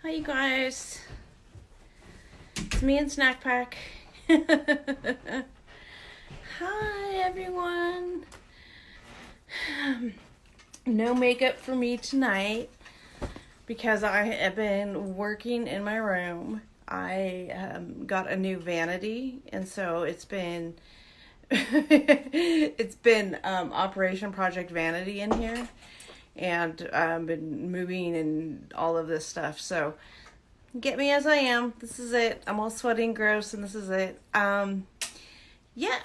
Hi, you guys. It's me and Snack Pack. Hi, everyone. No makeup for me tonight because I have been working in my room. I got a new vanity, and so it's been Operation Project Vanity in here. And I've been moving and all of this stuff. So get me as I am. This is it. I'm all sweaty and gross, and this is it.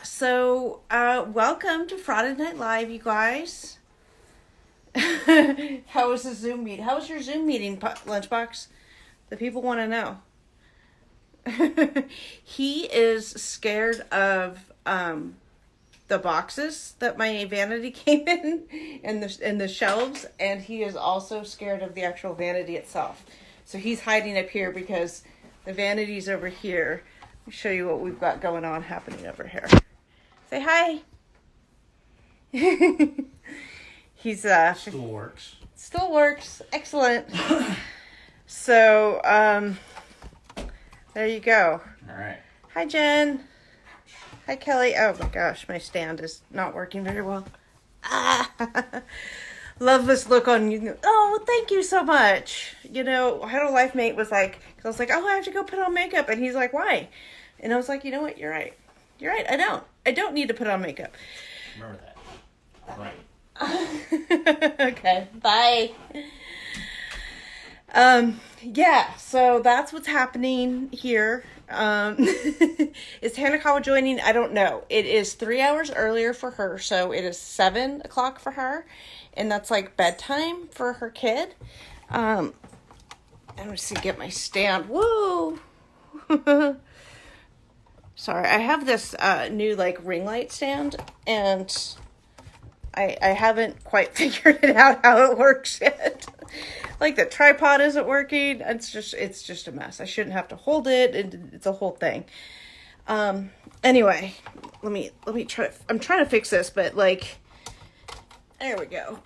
So welcome to Friday Night Live, you guys. How was the Zoom meeting? How was your Zoom meeting, Lunchbox? The people want to know. He is scared of the boxes that my vanity came in and the shelves, and he is also scared of the actual vanity itself. So he's hiding up here because the vanity's over here. Let me show you what we've got going on happening over here. Say hi. He's still works. Still works. Excellent. So there you go. All right. Hi, Jen. Hi, Kelly. Oh my gosh, my stand is not working very well. Love this look on you. Oh, thank you so much. You know, I had a life mate was like, cause I was like, oh, I have to go put on makeup. And he's like, why? And I was like, you know what? You're right. You're right. I don't need to put on makeup. Remember that. Right. Okay. Bye. Yeah, so that's what's happening here. Is Hanekawa joining? I don't know. It is 3 hours earlier for her, so it is 7 o'clock for her, and that's like bedtime for her kid. I'm just gonna get my stand. Whoa! Sorry, I have this new like ring light stand, and I haven't quite figured it out how it works yet. Like the tripod isn't working. It's just a mess. I shouldn't have to hold it. It's a whole thing. Anyway, let me try. I'm trying to fix this, but like, there we go.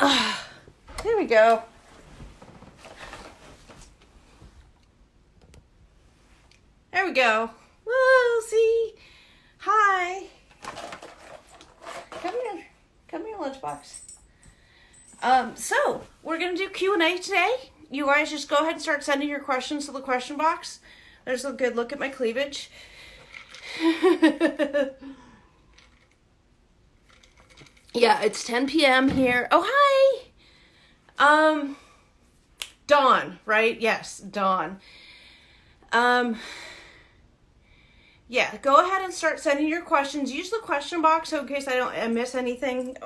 There we go. There we go. Whoa, see? Hi. Come here, Lunchbox. So we're going to do Q&A today. You guys just go ahead and start sending your questions to the question box. There's a good look at my cleavage. Yeah, it's 10 p.m. here. Oh, hi. Dawn, right? Yes, Dawn. Yeah, go ahead and start sending your questions. Use the question box so in case I miss anything.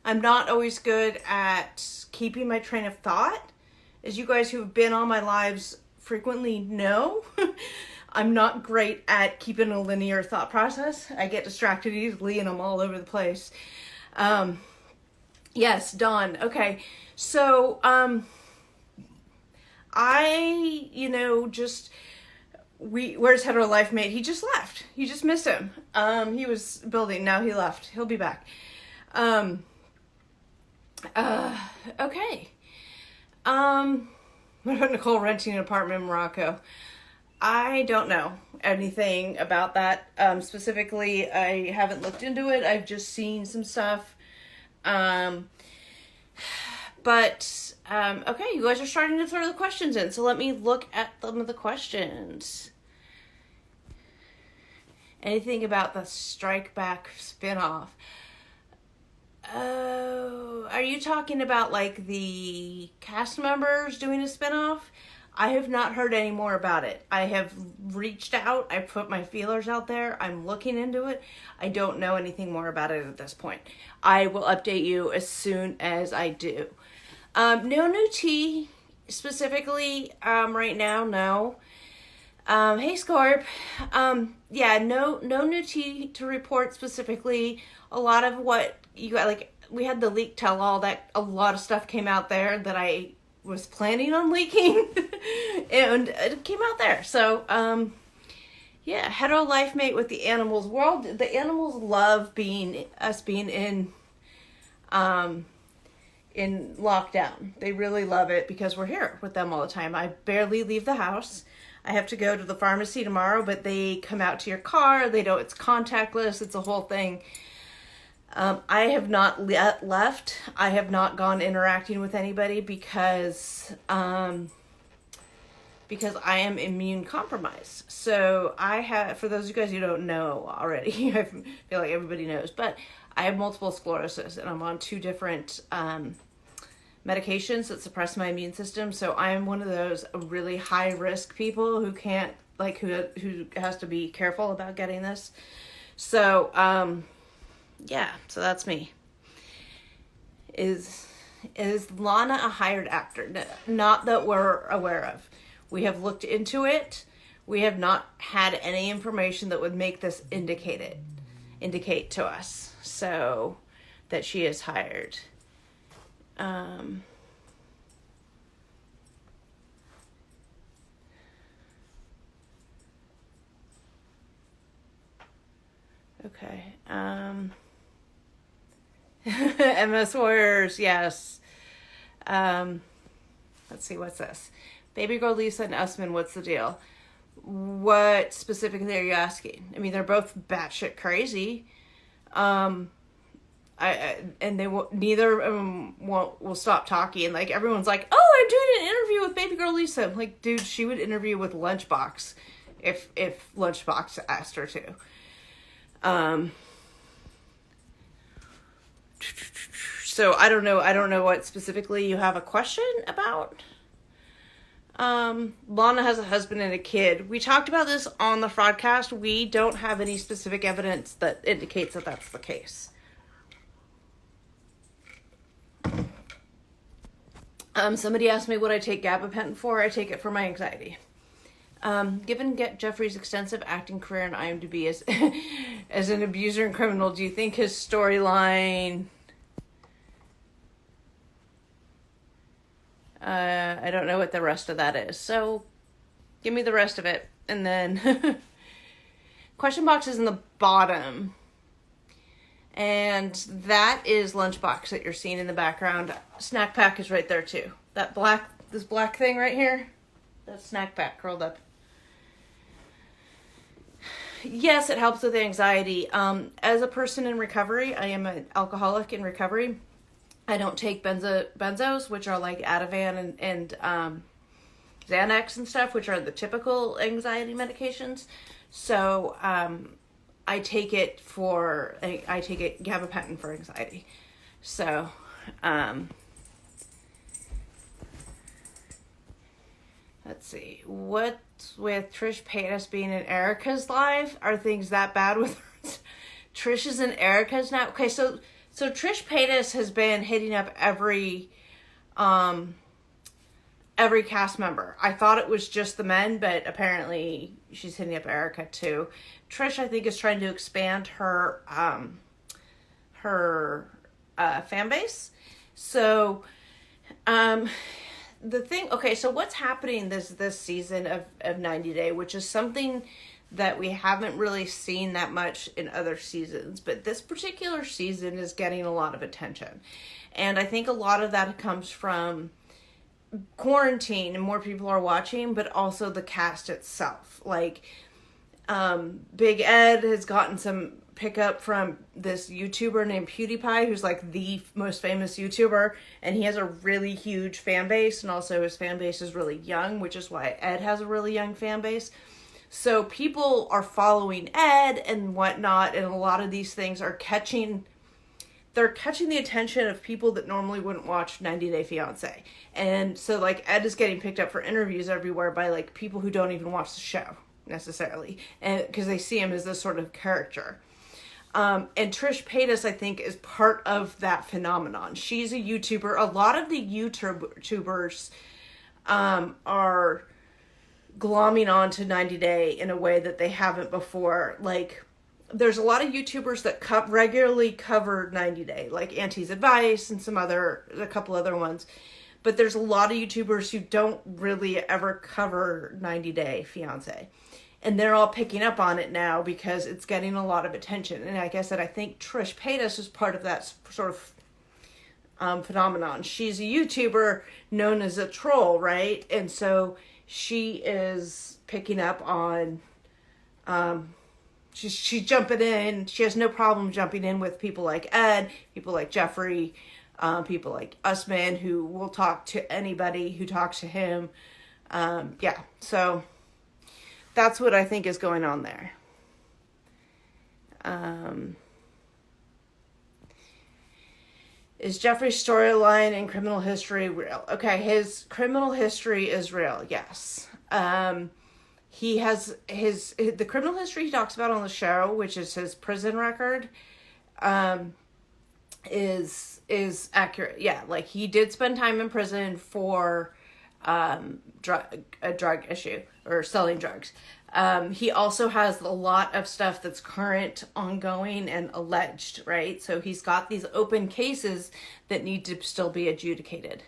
I'm not always good at keeping my train of thought. As you guys who've been on my lives frequently know, I'm not great at keeping a linear thought process. I get distracted easily and I'm all over the place. Yes, Dawn. Okay. So, where's Hetero Life Mate? He just left. You just missed him. He was building. Now he left. He'll be back. Okay. What about Nicole renting an apartment in Morocco? I don't know anything about that. Specifically, I haven't looked into it. I've just seen some stuff. Okay, you guys are starting to throw the questions in, so let me look at some of the questions. Anything about the Strike Back spinoff? Oh, are you talking about like the cast members doing a spinoff? I have not heard any more about it. I have reached out. I put my feelers out there. I'm looking into it. I don't know anything more about it at this point. I will update you as soon as I do. No new tea specifically right now, no. Hey Scorp. Yeah, no new tea to report specifically. A lot of what you got, like, we had the leak tell all that a lot of stuff came out there that I was planning on leaking and it came out there. So, yeah, hetero life mate with the animals world. The animals love being in in lockdown. They really love it because we're here with them all the time. I barely leave the house. I have to go to the pharmacy tomorrow, but they come out to your car. They know it's contactless. It's a whole thing. I have not left. I have not gone interacting with anybody because I am immune compromised. So I have, for those of you guys who don't know already, I feel like everybody knows, but I have multiple sclerosis and I'm on 2 different medications that suppress my immune system. So I am one of those really high risk people who can't, like, who has to be careful about getting this. So, yeah, so that's me. Is Lana a hired actor? Not that we're aware of. We have looked into it. We have not had any information that would make this indicate to us. So that she is hired. Okay. MS Warriors, yes. Let's see, what's this? Baby girl Lisa and Usman, what's the deal? What specifically are you asking? I mean, they're both batshit crazy. And they will, neither of them will stop talking. Like, everyone's like, oh, I'm doing an interview with baby girl Lisa. I'm like, dude, she would interview with Lunchbox if Lunchbox asked her to. So I don't know what specifically you have a question about. Lana has a husband and a kid. We talked about this on the Fraudcast. We don't have any specific evidence that indicates that that's the case. Somebody asked me what I take gabapentin for. I take it for my anxiety. Given Jeffrey's extensive acting career on IMDb as an abuser and criminal, do you think his storyline... I don't know what the rest of that is. So, give me the rest of it. And then... question box is in the bottom. And that is Lunchbox that you're seeing in the background. Snack pack is right there too. This black thing right here. That's snack pack curled up. Yes, it helps with anxiety. As a person in recovery, I am an alcoholic in recovery. I don't take benzos, which are like Ativan and Xanax and stuff, which are the typical anxiety medications. So I take it gabapentin for anxiety. So let's see. What's with Trish Paytas being in Erica's live? Are things that bad with her? Trish is in Erica's now? Okay, so Trish Paytas has been hitting up every cast member. I thought it was just the men, but apparently she's hitting up Erica too. Trish, I think, is trying to expand her fan base. So, the thing, okay, so what's happening this season of 90 Day, which is something that we haven't really seen that much in other seasons, but this particular season is getting a lot of attention. And I think a lot of that comes from quarantine and more people are watching, but also the cast itself. Like, Big Ed has gotten some pickup from this YouTuber named PewDiePie, who's like the most famous YouTuber, and he has a really huge fan base, and also his fan base is really young, which is why Ed has a really young fan base. So people are following Ed and whatnot, and a lot of these things are catching the attention of people that normally wouldn't watch 90 Day Fiancé. And so, like, Ed is getting picked up for interviews everywhere by, like, people who don't even watch the show, necessarily. And because they see him as this sort of character. And Trish Paytas, I think, is part of that phenomenon. She's a YouTuber. A lot of the YouTubers are glomming on to 90 Day in a way that they haven't before. Like, there's a lot of YouTubers that regularly cover 90 Day, like Auntie's Advice and a couple other ones. But there's a lot of YouTubers who don't really ever cover 90 Day Fiancé. And they're all picking up on it now because it's getting a lot of attention. And like I said, I think Trish Paytas is part of that sort of phenomenon. She's a YouTuber known as a troll, right? And so she is picking up on. She's jumping in. She has no problem jumping in with people like Ed, people like Jeffrey, people like Usman, who will talk to anybody who talks to him. Yeah, so that's what I think is going on there. Is Jeffrey's storyline in criminal history real? Okay, his criminal history is real, yes. He has the criminal history he talks about on the show, which is his prison record, is accurate. Yeah, like he did spend time in prison for a drug issue or selling drugs. He also has a lot of stuff that's current, ongoing, and alleged, right? So he's got these open cases that need to still be adjudicated.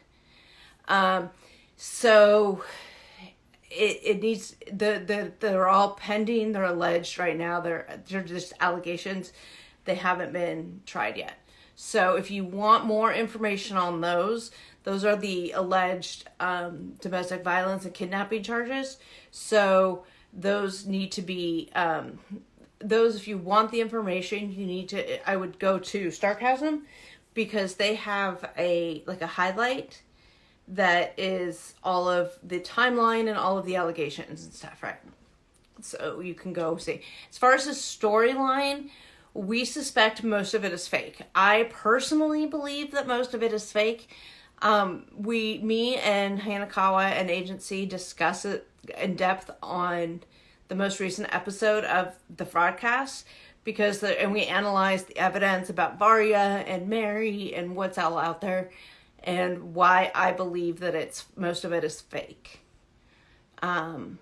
So it needs they're all pending. They're alleged right now. They're just allegations. They haven't been tried yet. So if you want more information on those are the alleged domestic violence and kidnapping charges. So those need to be those. If you want the information, you need to. I would go to Starcasm because they have a highlight that is all of the timeline and all of the allegations and stuff, right? So you can go see. As far as the storyline, we suspect most of it is fake. I personally believe that most of it is fake. Me and Hanekawa and Agency discuss it in depth on the most recent episode of the broadcast and we analyze the evidence about Varya and Mary and what's all out there and why I believe that most of it is fake. I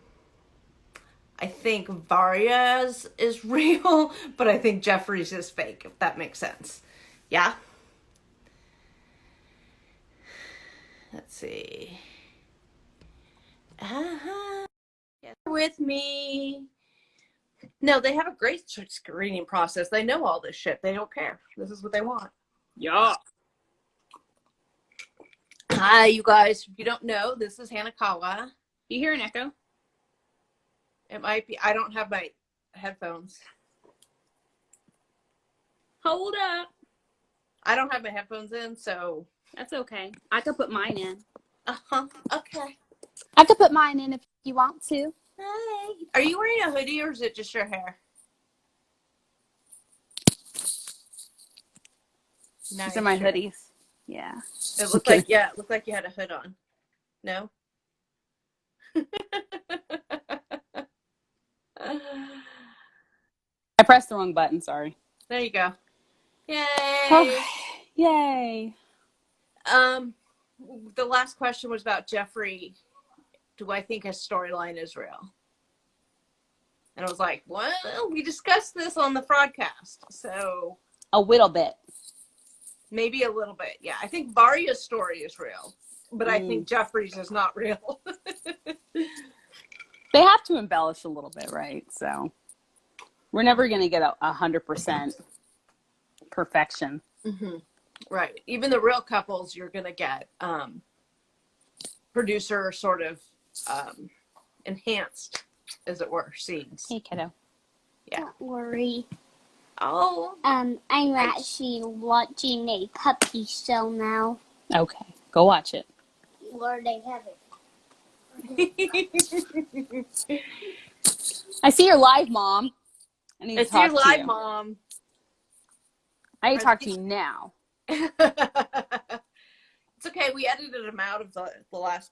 think Varya's is real, but I think Jeffrey's is fake, if that makes sense. Yeah? Let's see. Yes. With me. No, they have a great screening process. They know all this shit. They don't care. This is what they want. Yeah. Hi, you guys. If you don't know, this is Hanekawa. You hear an echo? It might be. I don't have my headphones. Hold up. I don't have my headphones in, so. That's okay. I could put mine in. Okay. I could put mine in if you want to. Hi. Are you wearing a hoodie or is it just your hair? Nice. These are my hoodies. Yeah. It looked like you had a hood on. No? I pressed the wrong button, sorry. There you go. Yay. Oh, yay. The last question was about Jeffrey. Do I think his storyline is real? And I was like, well, we discussed this on the broadcast, so. A little bit. Maybe a little bit, yeah. I think Varya's story is real, but I think Jeffrey's is not real. They have to embellish a little bit, right? So we're never going to get 100% perfection. Mm-hmm. Right. Even the real couples, you're going to get producer sort of enhanced, as it were, scenes. Hey, kiddo. Yeah. Don't worry. Oh. I'm actually watching a puppy show now. Okay. Go watch it. Where they have it. I see you're live, Mom. I need to talk to you. It's your live, Mom. I need to talk to you now. It's okay. We edited them out of the last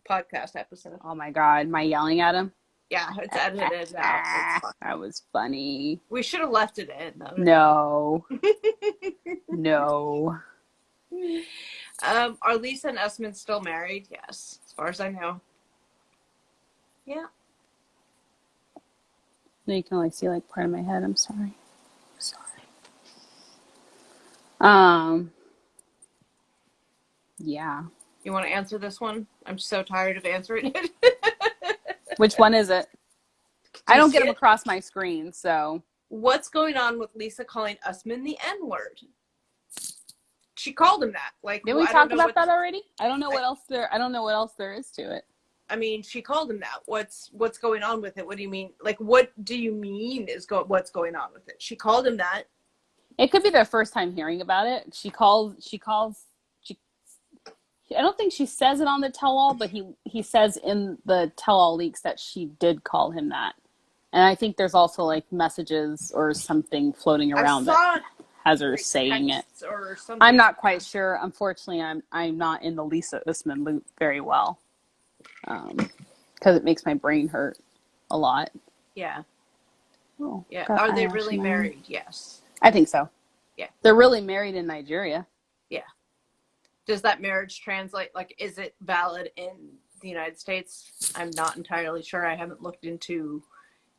podcast episode. Oh, my God. Am I yelling at him? Yeah, it's edited out. That was funny. We should have left it in, though. No. No. Are Lisa and Usman still married? Yes, as far as I know. Yeah. No, you can only see like part of my head. I'm sorry. Yeah. You want to answer this one? I'm so tired of answering it. Which one is it? I don't get them across my screen, so. What's going on with Lisa calling Usman the N-word? she called him that. Like, Did well, we I don't talk know about what that already? I don't know what else there. I don't know what else there is to it. I mean, she called him that. What's going on with it? What do you mean? Like, what do you mean is what's going on with it? She called him that. It could be their first time hearing about it. She calls. She. I don't think she says it on the tell-all, but he says in the tell-all leaks that she did call him that. And I think there's also like messages or something floating I around saw that has her saying it. or something. I'm not quite sure. Unfortunately, I'm not in the Lisa Usman loop very well, because it makes my brain hurt a lot. Yeah. Oh, Yeah. got Are they eyelash really in there. married? Yes. I think so. Yeah. They're really married in Nigeria. Yeah. Does that marriage translate? Like, is it valid in the United States? I'm not entirely sure. I haven't looked into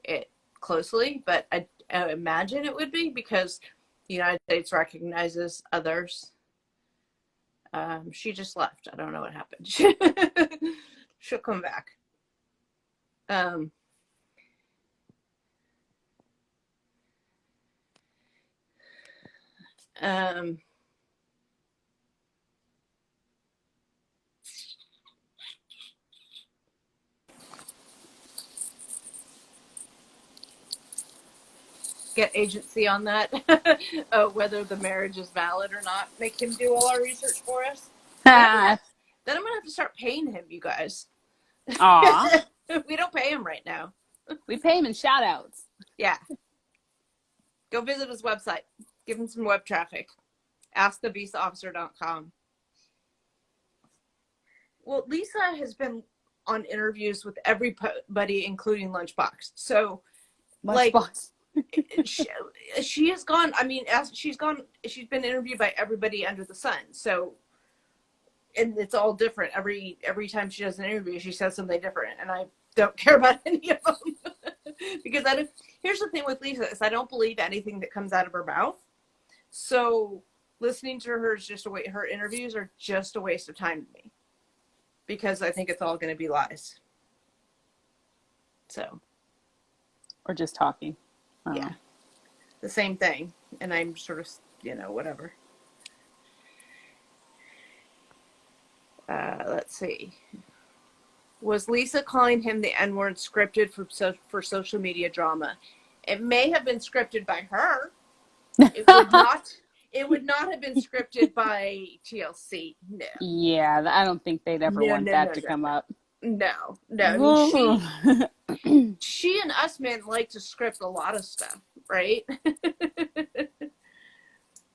it closely, but I imagine it would be, because the United States recognizes others. She just left. I don't know what happened. She'll come back. Get agency on that. Whether the marriage is valid or not. Make him do all our research for us. Then I'm gonna have to start paying him, you guys. Aw. We don't pay him right now. We pay him in shout outs. Yeah. Go visit his website. Give him some web traffic. AskTheVisaOfficer.com. Well, Lisa has been on interviews with everybody, including Lunchbox. So, Lunchbox. she has gone. I mean, she's been interviewed by everybody under the sun. So, and it's all different. Every time she does an interview, she says something different, and I don't care about any of them because I don't. Here's the thing with Lisa is I don't believe anything that comes out of her mouth. So listening to her is just her interviews are just a waste of time to me, because I think it's all going to be lies. So. Or just talking. Yeah. The same thing. And I'm sort of, whatever. Let's see. Was Lisa calling him the N-word scripted for social media drama? It may have been scripted by her. It would not. It would not have been scripted by TLC. No. Yeah, I don't think they'd ever want that to come up. No. I mean, she and us men like to script a lot of stuff, right?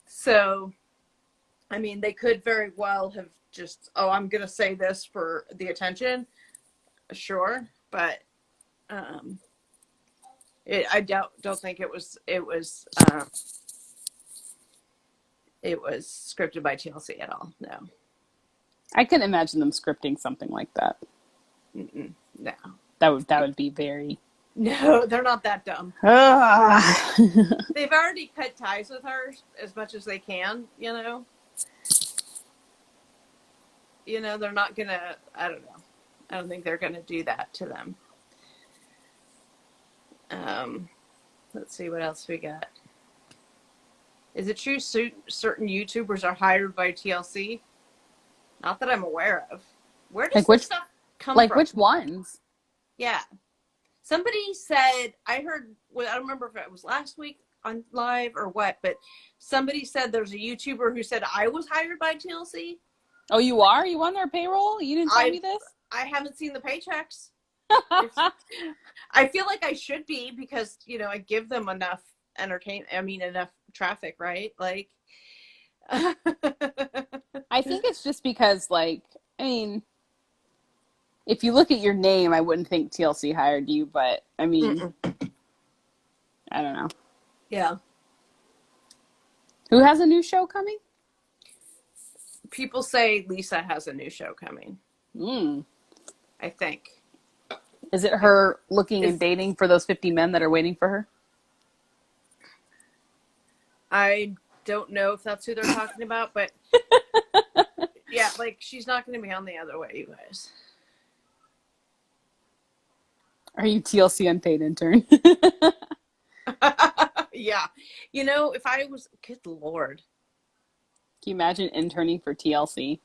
So, I mean, they could very well have just, I'm going to say this for the attention. Sure. But, I don't think it was scripted by TLC at all. No. I couldn't imagine them scripting something like that. Mm-mm. No. That would be very. No, they're not that dumb. They've already cut ties with her as much as they can, They're not gonna, I don't know. I don't think they're gonna do that to them. Let's see what else we got. Is it true certain YouTubers are hired by TLC? Not that I'm aware of. Where does this stuff come from? Which ones? Yeah. Somebody said, I don't remember if it was last week on live or what, but somebody said there's a YouTuber who said I was hired by TLC. Oh, you are? You on their payroll? You didn't tell me this? I haven't seen the paychecks. I feel like I should be, because, I give them enough enough traffic, right? Like, I think it's just because, if you look at your name, I wouldn't think TLC hired you, but I don't know. Yeah. Who has a new show coming? People say Lisa has a new show coming. I think. Is it her looking and dating for those 50 men that are waiting for her? I don't know if that's who they're talking about, but yeah, she's not going to be on The Other Way, you guys. Are you TLC unpaid intern? Yeah. If I was, good Lord. Can you imagine interning for TLC?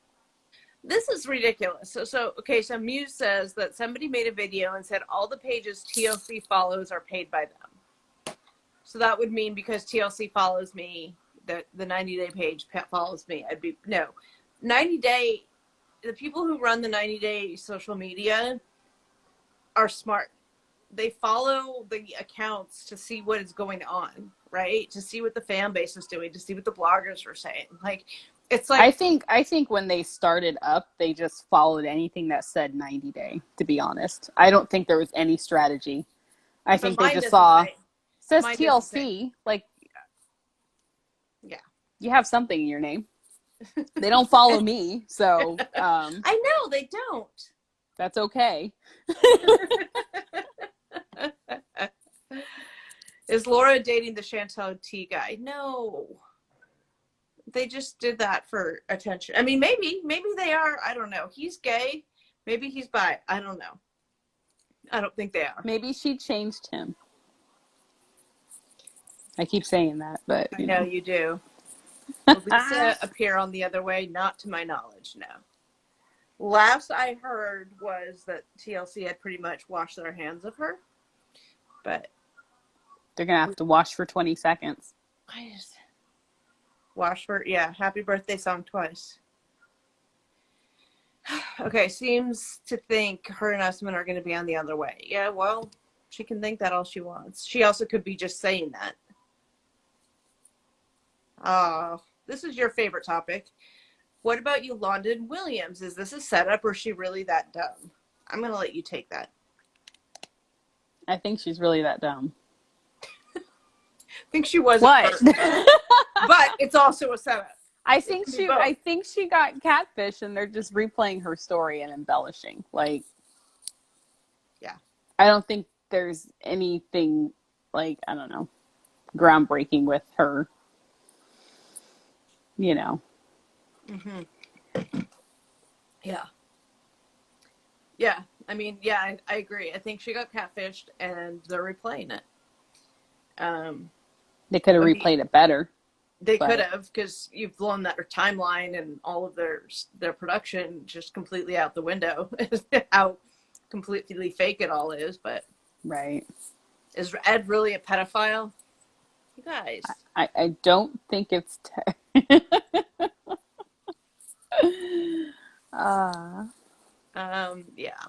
This is ridiculous. So Muse says that somebody made a video and said all the pages TLC follows are paid by them. So that would mean because TLC follows me, that the 90-day page follows me. I'd be, no. 90-day, the people who run the 90-day social media are smart. They follow the accounts to see what is going on, right? To see what the fan base is doing, to see what the bloggers are saying. Like, it's like, I think when they started up, they just followed anything that said 90 day, to be honest. I don't think there was any strategy. I think they just saw says TLC, like, yeah. You have something in your name. They don't follow me, so I know they don't. that's okay. Is Laura dating the Chantel T guy? No. They just did that for attention. I mean, maybe they are. I don't know. He's gay. Maybe he's bi. I don't know. I don't think they are. Maybe she changed him. I keep saying that, but I know you do. Will Lisa appear on the other way? Not to my knowledge, no. Last I heard was that TLC had pretty much washed their hands of her. But they're going to have to wash for 20 seconds. I just wash for, yeah, happy birthday song twice. Okay, seems to think her and Usman are going to be on the other way. Yeah, well, she can think that all she wants. She also could be just saying that. This is your favorite topic. What about you, London Williams? Is this a setup or is she really that dumb? I'm going to let you take that. I think she's really that dumb. I think she was what? At first, but it's also a setup. I think she got catfish and they're just replaying her story and embellishing. Like, yeah. I don't think there's anything, like, I don't know, groundbreaking with her. You know. Mm-hmm. Yeah. Yeah. I mean, yeah, I agree. I think she got catfished and they're replaying it. They could have replayed it better. They could have, because you've blown that timeline and all of their production just completely out the window. How completely fake it all is. But right. Is Ed really a pedophile? You guys. I don't think it's yeah.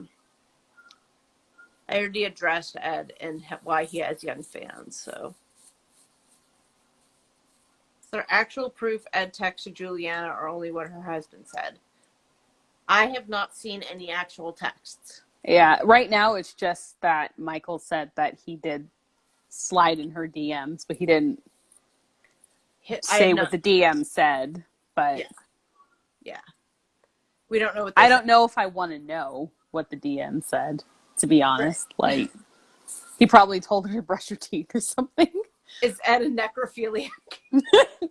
I already addressed Ed and why he has young fans, so. Is there actual proof Ed texted Juliana or only what her husband said? I have not seen any actual texts. Yeah, right now it's just that Michael said that he did slide in her DMs, but he didn't say what the DM said. But yeah. We don't know what I don't know if I want to know what the DM said, to be honest. Like, he probably told her to brush her teeth or something. Is Ed a necrophiliac?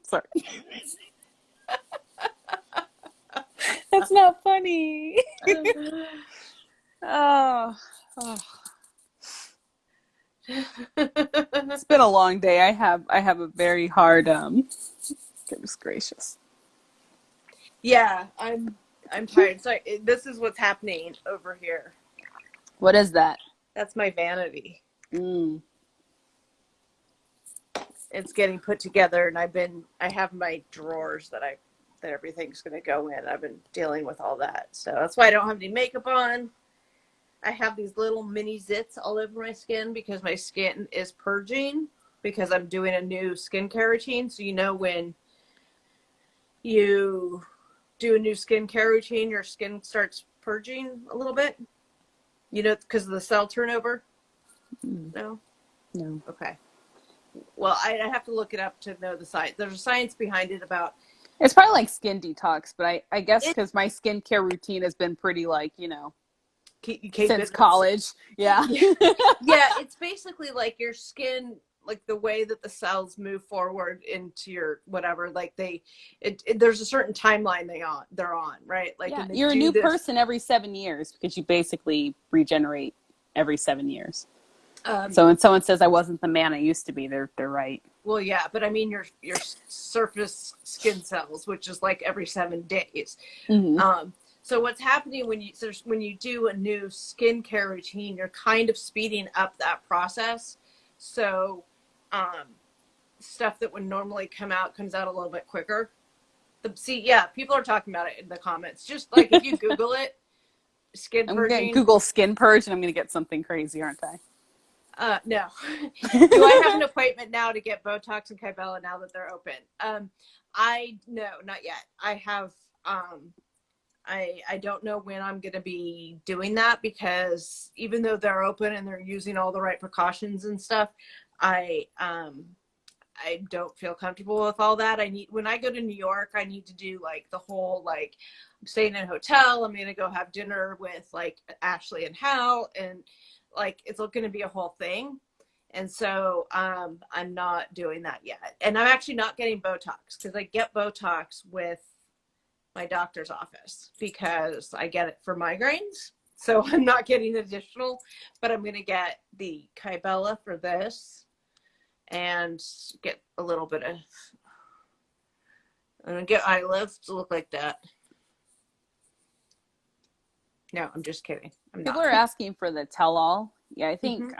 Sorry. That's not funny. Oh. It's been a long day. I have a very hard goodness gracious. Yeah, I'm tired. So this is what's happening over here. What is that? That's my vanity. Mm. It's getting put together, and I have my drawers that everything's going to go in. I've been dealing with all that, so that's why I don't have any makeup on. I have these little mini zits all over my skin because my skin is purging because I'm doing a new skincare routine. So when you do a new skincare routine, your skin starts purging a little bit. Because of the cell turnover. No. Okay. Well, I have to look it up to know the science. There's a science behind it about. It's probably like skin detox, but I guess because my skincare routine has been pretty since college. Yeah. Yeah, it's basically like your skin, like the way that the cells move forward into your whatever, like there's a certain timeline they're on, right? Like you're a new person every 7 years because you basically regenerate every 7 years. So when someone says I wasn't the man I used to be, they're right. Well, yeah, but I mean your surface skin cells, which is like every 7 days. Mm-hmm. So what's happening when you do a new skincare routine, you're kind of speeding up that process. So stuff that would normally come out comes out a little bit quicker. People are talking about it in the comments. Just like if you Google it, skin I'm going to purging. Google skin purge and I'm going to get something crazy, aren't I? No. Do I have an appointment now to get Botox and Kybella now that they're open? No, not yet. I have, I don't know when I'm going to be doing that because even though they're open and they're using all the right precautions and stuff, I don't feel comfortable with all that. When I go to New York, I need to do like the whole, like, I'm staying in a hotel. I'm going to go have dinner with like Ashley and Hal, and like, it's going to be a whole thing. And so, I'm not doing that yet. And I'm actually not getting Botox because I get Botox with my doctor's office because I get it for migraines. So I'm not getting additional, but I'm going to get the Kybella for this and get a little bit of, I'm going to get eyelids to look like that. No, I'm just kidding. I'm People not. are asking for the tell-all. Yeah, I think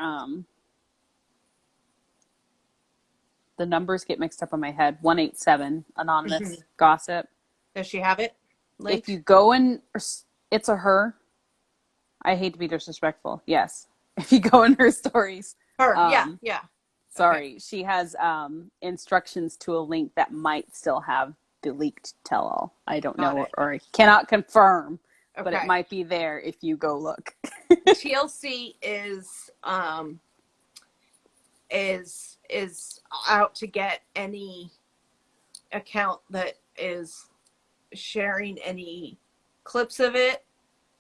the numbers get mixed up in my head. 187 anonymous gossip. Does she have it linked? If you go in, it's a her. I hate to be disrespectful. Yes. If you go in her stories. Her, yeah. Sorry. Okay. She has instructions to a link that might still have the leaked tell-all. I don't know, or I cannot confirm, but it might be there if you go look. TLC is out to get any account that is sharing any clips of it,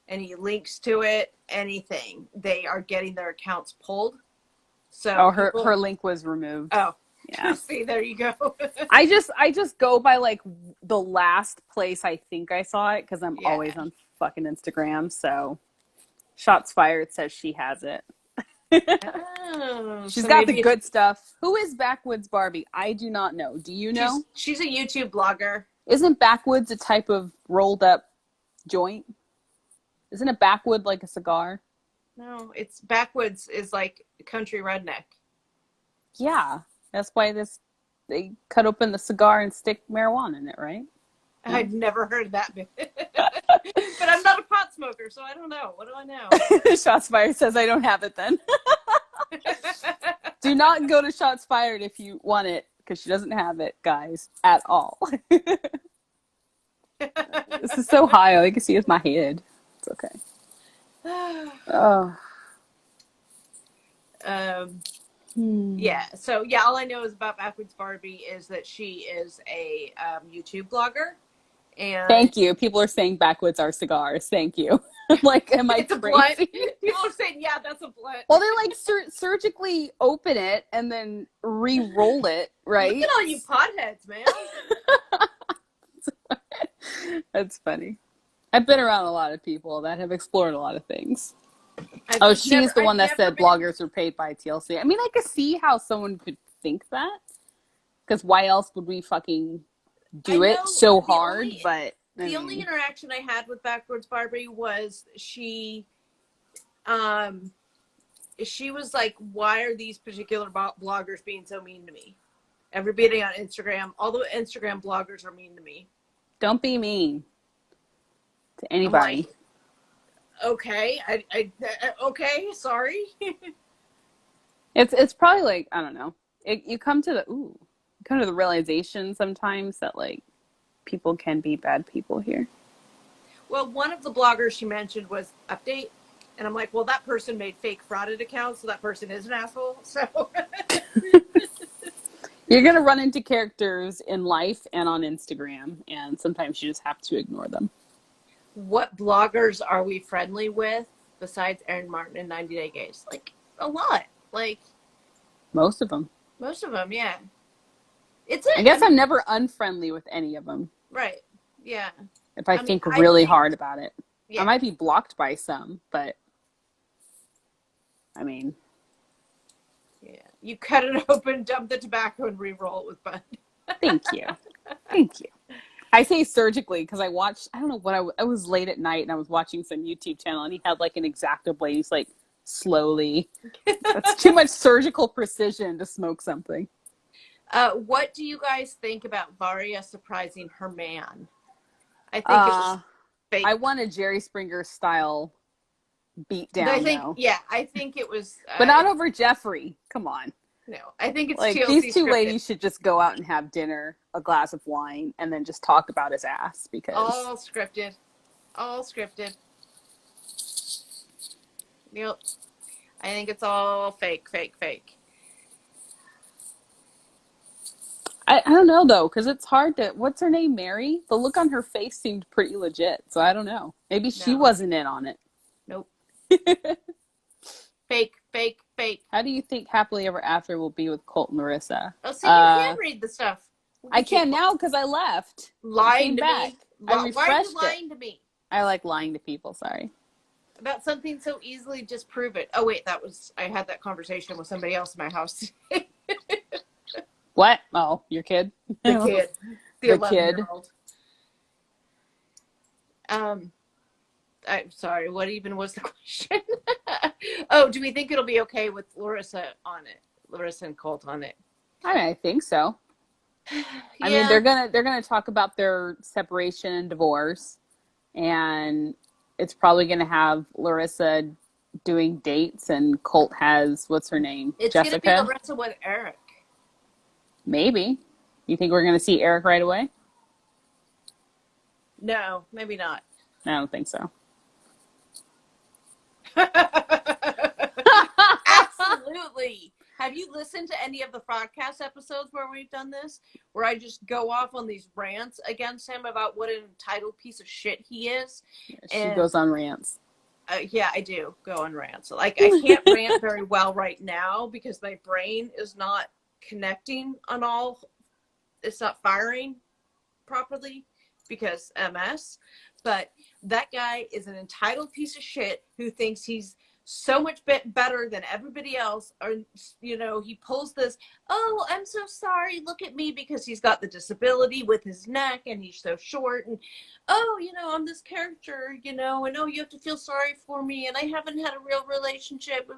any links to it, anything. They are getting their accounts pulled. So her link was removed. Oh, yeah. See, there you go. I just go by like the last place I think I saw it because I'm always on fucking Instagram. So shots fired says she has it. She's got the good stuff. Who is Backwoods Barbie? I do not know. Do you know? She's a YouTube blogger. Isn't Backwoods a type of rolled up joint? Isn't a backwood like a cigar? No, it's Backwoods is like country redneck. Yeah, that's why they cut open the cigar and stick marijuana in it, right? No? I've never heard that, but I'm not a pot smoker, so I don't know. What do I know? Shots fired says I don't have it then. Do not go to Shots Fired if you want it, because she doesn't have it, guys, at all. This is so high, all you can see is my head. It's okay. Oh. Yeah, so all I know is about Backwoods Barbie is that she is a YouTube blogger. And thank you. People are saying Backwoods are cigars. Thank you. I'm like, am I crazy? Blunt. People are saying, yeah, that's a blunt. Well, they like surgically open it and then re-roll it, right? Look at all you potheads, man. That's funny. I've been around a lot of people that have explored a lot of things. She's the one that said bloggers are paid by TLC. I mean, I could see how someone could think that, because why else would we fucking do it so hard? But the only interaction I had with Backwards Barbie was she was like, why are these particular bloggers being so mean to me? Everybody on Instagram, all the Instagram bloggers are mean to me. Don't be mean to anybody. Like, okay, okay, sorry. It's probably like, I don't know. You come to the realization sometimes that like people can be bad people here. Well, one of the bloggers she mentioned was Update, and I'm like, well, that person made fake frauded accounts, so that person is an asshole. So you're gonna run into characters in life and on Instagram, and sometimes you just have to ignore them. What bloggers are we friendly with besides Aaron Martin and 90 Day Gays? Like, a lot. Like, most of them. Yeah. I guess I'm never unfriendly with any of them. Right. Yeah. If I think really hard about it. Yeah. I might be blocked by some, but I mean. Yeah. You cut it open, dump the tobacco, and re-roll it with bun. Thank you. Thank you. I say surgically because I watched, I don't know what I was late at night and I was watching some YouTube channel and he had like an X-Acto blade. He's like, slowly. That's too much surgical precision to smoke something. What do you guys think about Varia surprising her man? I think it was fake. I want a Jerry Springer style beat down, I think it was. But not over Jeffrey. Come on. No, I think it's like TLC these two scripted. ladies should just go out and have dinner, a glass of wine, and then just talk about his ass because all scripted. Yep, I think it's all fake. I don't know though, because it's hard to. What's her name? Mary. The look on her face seemed pretty legit, so I don't know. Maybe she wasn't in on it. Nope. Fake. How do you think Happily Ever After will be with Colt and Larissa? Oh, see, you can read the stuff. I can now because I left. Lying to back. me. I refreshed Why are you lying to me? I like lying to people. Sorry. About something so easily, just prove it. Oh wait, I had that conversation with somebody else in my house. What? Oh, your kid? The kid. The 11-year-old. I'm sorry, what even was the question? Oh, do we think it'll be okay with Larissa on it? Larissa and Colt on it? I think so. Yeah. I mean, they're gonna talk about their separation and divorce, and it's probably gonna have Larissa doing dates, and Colt has what's her name? It's Jessica. Gonna be Larissa with Eric. Maybe. You think we're gonna see Eric right away? No, maybe not. I don't think so. Absolutely. Have you listened to any of the podcast episodes where we've done this? Where I just go off on these rants against him about what an entitled piece of shit he is. She goes on rants. Yeah, I do go on rants. Like, I can't rant very well right now because my brain is not connecting on all. It's not firing properly because MS. But that guy is an entitled piece of shit who thinks he's so much better than everybody else. Or, he pulls this, oh, I'm so sorry, look at me, because he's got the disability with his neck and he's so short. And, oh, I'm this character, and oh, you have to feel sorry for me. And I haven't had a real relationship.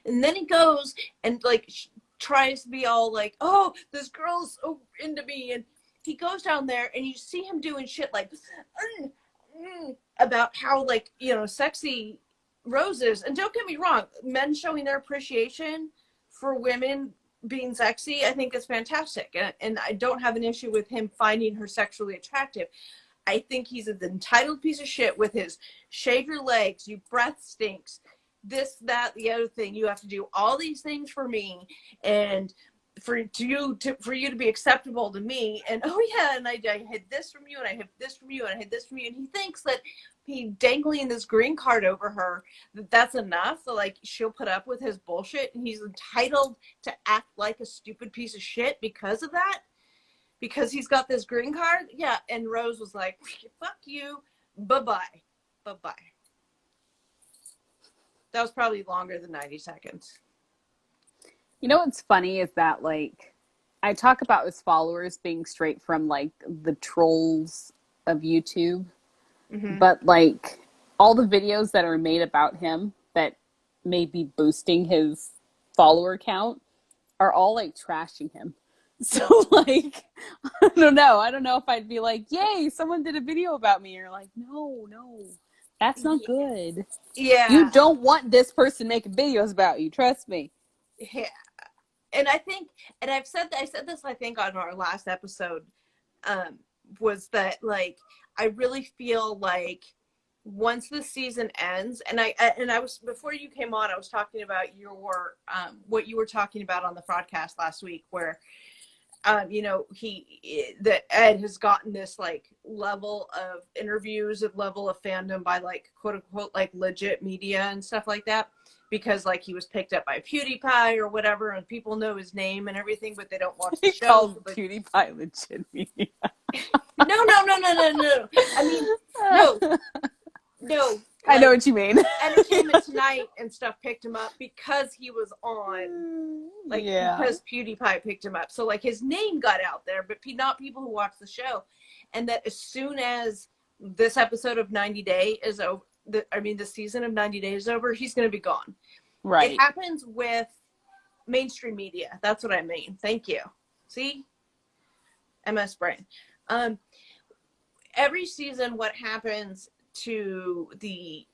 And then he goes and, like, tries to be all like, oh, this girl's so into me. And he goes down there and you see him doing shit like about how, like, sexy Rose is. And don't get me wrong, men showing their appreciation for women being sexy, I think is fantastic. And I don't have an issue with him finding her sexually attractive. I think he's an entitled piece of shit with his shave your legs, you breath stinks, this, that, the other thing. You have to do all these things for me. And for you to be acceptable to me, and oh yeah, and I had this from you, and I have this from you, and I had this from you, and he thinks that he dangling this green card over her, that's enough, so like she'll put up with his bullshit, and he's entitled to act like a stupid piece of shit because of that, because he's got this green card. Yeah. And Rose was like, fuck you, bye-bye. That was probably longer than 90 seconds. You know what's funny is that, like, I talk about his followers being straight from, like, the trolls of YouTube. Mm-hmm. But, like, all the videos that are made about him that may be boosting his follower count are all, like, trashing him. So, like, I don't know if I'd be like, yay, someone did a video about me. Or like, no, that's not good. Yeah. You don't want this person making videos about you. Trust me. Yeah. And I think, and I said this, I think, on our last episode, was that, like, I really feel like once the season ends, and I was, before you came on, I was talking about what you were talking about on the broadcast last week, where, that Ed has gotten this, like, level of interviews and level of fandom by, like, quote unquote, like, legit media and stuff like that. Because, like, he was picked up by PewDiePie or whatever, and people know his name and everything, but they don't watch the show. Called PewDiePie legit media. No. I mean, no. No, I know like, what you mean. Entertainment Tonight and stuff picked him up because he was on, like, Yeah. because PewDiePie picked him up. So, like, his name got out there, but not people who watch the show. And that as soon as this episode of 90 Day is over, the season of 90 Days is over, he's going to be gone. Right. It happens with mainstream media. That's what I mean. Thank you. See? MS Brain. Every season, what happens to the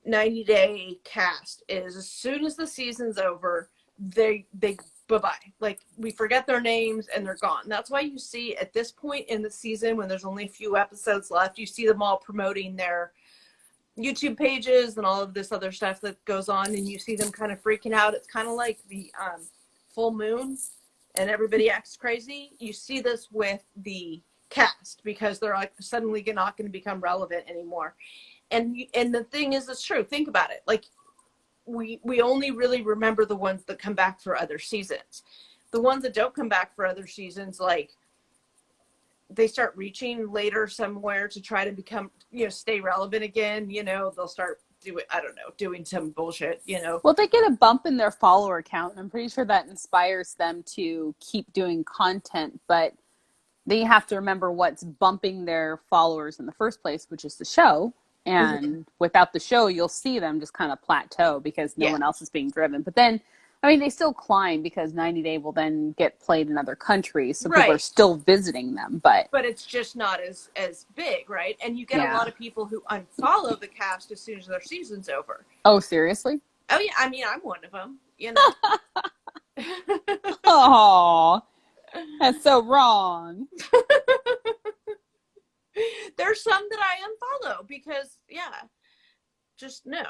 90 Day cast is as soon as the season's over, they bye-bye. Like, we forget their names and they're gone. That's why you see at this point in the season, when there's only a few episodes left, you see them all promoting their YouTube pages and all of this other stuff that goes on, and you see them kind of freaking out. It's kind of like the full moon and everybody acts crazy. You see this with the cast because they're like suddenly not going to become relevant anymore. And the thing is, it's true. Think about it. Like, we only really remember the ones that come back for other seasons. The ones that don't come back for other seasons, like, they start reaching later somewhere to try to become, stay relevant again. They'll start doing some bullshit, Well, they get a bump in their follower count, and I'm pretty sure that inspires them to keep doing content, but they have to remember what's bumping their followers in the first place, which is the show. And without the show, you'll see them just kind of plateau because no one else is being driven. But then, they still climb because 90 Day will then get played in other countries. So people are still visiting them. But it's just not as big, right? And you get a lot of people who unfollow the cast as soon as their season's over. Oh, seriously? Oh, yeah. I'm one of them, Oh, that's so wrong. There's some that I unfollow because, just no,